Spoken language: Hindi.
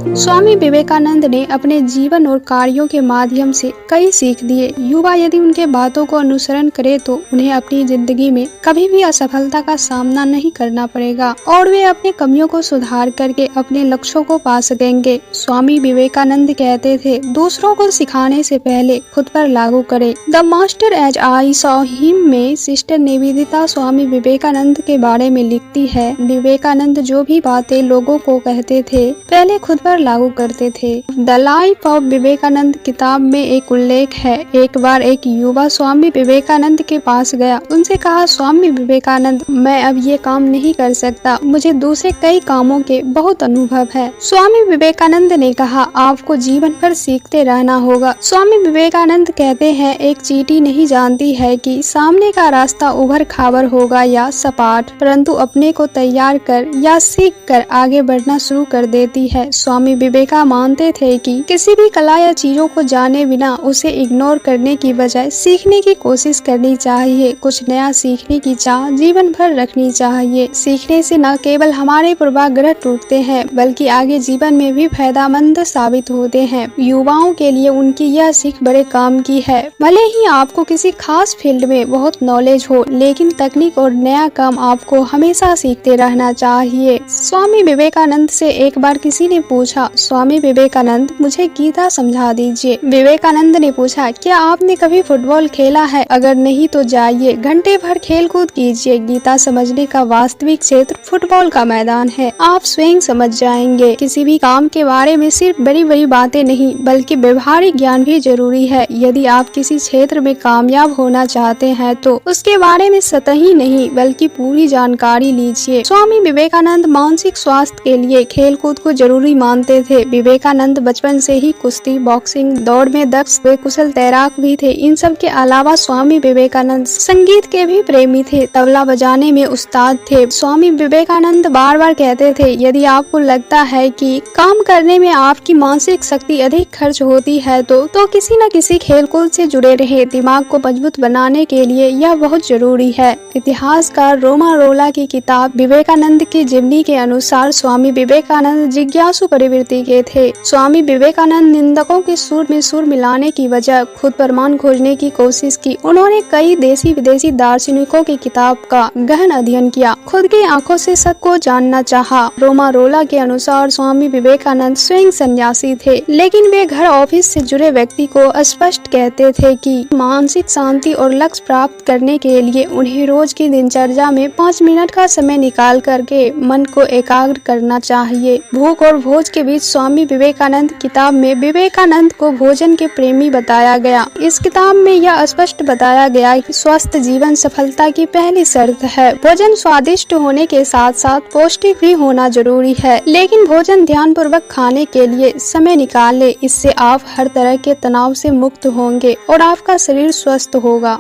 स्वामी विवेकानंद ने अपने जीवन और कार्यों के माध्यम से कई सीख दिए। युवा यदि उनके बातों को अनुसरण करे तो उन्हें अपनी जिंदगी में कभी भी असफलता का सामना नहीं करना पड़ेगा और वे अपनी कमियों को सुधार करके अपने लक्ष्यों को पा सकेंगे। स्वामी विवेकानंद कहते थे, दूसरों को सिखाने से पहले खुद पर लागू करें। The master as I saw him में सिस्टर निवेदिता स्वामी विवेकानंद के बारे में लिखती है, विवेकानंद जो भी बातें लोगों को कहते थे पहले खुद पर लागू करते थे। द लाइफ ऑफ विवेकानंद किताब में एक उल्लेख है, एक बार एक युवा स्वामी विवेकानंद के पास गया, उनसे कहा, स्वामी विवेकानंद, मैं अब ये काम नहीं कर सकता, मुझे दूसरे कई कामों के बहुत अनुभव है। स्वामी विवेकानंद ने कहा, आपको जीवन भर सीखते रहना होगा। स्वामी विवेकानंद कहते हैं, एक चींटी नहीं जानती है कि सामने का रास्ता उभर खाबर होगा या सपाट, परंतु अपने को तैयार कर या सीख कर आगे बढ़ना शुरू कर देती है। स्वामी विवेका मानते थे कि किसी भी कला या चीजों को जाने बिना उसे इग्नोर करने की बजाय सीखने की कोशिश करनी चाहिए। कुछ नया सीखने की चाह जीवन भर रखनी चाहिए। सीखने से न केवल हमारे पूर्वाग्रह टूटते हैं बल्कि आगे जीवन में भी फायदेमंद साबित होते हैं। युवाओं के लिए उनकी यह सीख बड़े काम की है। भले ही आपको किसी खास फील्ड में बहुत नॉलेज हो, लेकिन तकनीक और नया काम आपको हमेशा सीखते रहना चाहिए। स्वामी विवेकानंद से एक बार किसी ने पूछा, स्वामी विवेकानंद, मुझे गीता समझा दीजिए। विवेकानंद ने पूछा, क्या आपने कभी फुटबॉल खेला है? अगर नहीं तो जाइए घंटे भर खेल कूद कीजिए। गीता समझने का वास्तविक क्षेत्र फुटबॉल का मैदान है। आप स्वयं समझ जाएंगे। किसी भी काम के बारे में सिर्फ बड़ी बड़ी बातें नहीं बल्कि व्यवहारिक ज्ञान भी जरूरी है। यदि आप किसी क्षेत्र में कामयाब होना चाहते हैं तो उसके बारे में सतही नहीं बल्कि पूरी जानकारी लीजिए। स्वामी विवेकानंद मानसिक स्वास्थ्य के लिए खेल कूद को जरूरी मानते थे। विवेकानंद बचपन से ही कुश्ती, बॉक्सिंग, दौड़ में दक्ष, वे कुशल तैराक भी थे। इन सब के अलावा स्वामी विवेकानंद संगीत के भी प्रेमी थे, तबला बजाने में उस्ताद थे। स्वामी विवेकानंद बार बार कहते थे, यदि आपको लगता है कि काम करने में आपकी मानसिक शक्ति अधिक खर्च होती है तो किसी न किसी खेलकूद से जुड़े रहे। दिमाग को मजबूत बनाने के लिए यह बहुत जरूरी है। इतिहासकार रोमा रोला की किताब विवेकानंद की जीवनी के अनुसार स्वामी विवेकानंद जिज्ञासु प्रवृत्ति के थे। स्वामी विवेकानंद निंदकों के सुर में सुर मिलाने की वजह खुद प्रमाण खोजने की कोशिश की। उन्होंने कई देशी विदेशी दार्शनिकों की किताब का गहन अध्ययन किया, खुद की आंखों से सत्य को जानना चाहा। रोमा रोला के अनुसार स्वामी विवेकानंद स्वयं सन्यासी थे, लेकिन वे घर ऑफिस से जुड़े व्यक्ति को स्पष्ट कहते थे कि मानसिक शांति और लक्ष्य प्राप्त करने के लिए उन्हें रोज की दिनचर्या में 5 मिनट का समय निकाल करके मन को एकाग्र करना चाहिए। भूख और भोज के बीच स्वामी विवेकानंद किताब में विवेकानंद को भोजन के प्रेमी बताया गया। इस किताब में यह स्पष्ट बताया गया कि स्वस्थ जीवन सफलता की पहली शर्त है। भोजन स्वादिष्ट होने के साथ साथ पौष्टिक भी होना जरूरी है, लेकिन भोजन ध्यानपूर्वक खाने के लिए समय निकालें। इससे आप हर तरह के तनाव से मुक्त होंगे और आपका शरीर स्वस्थ होगा।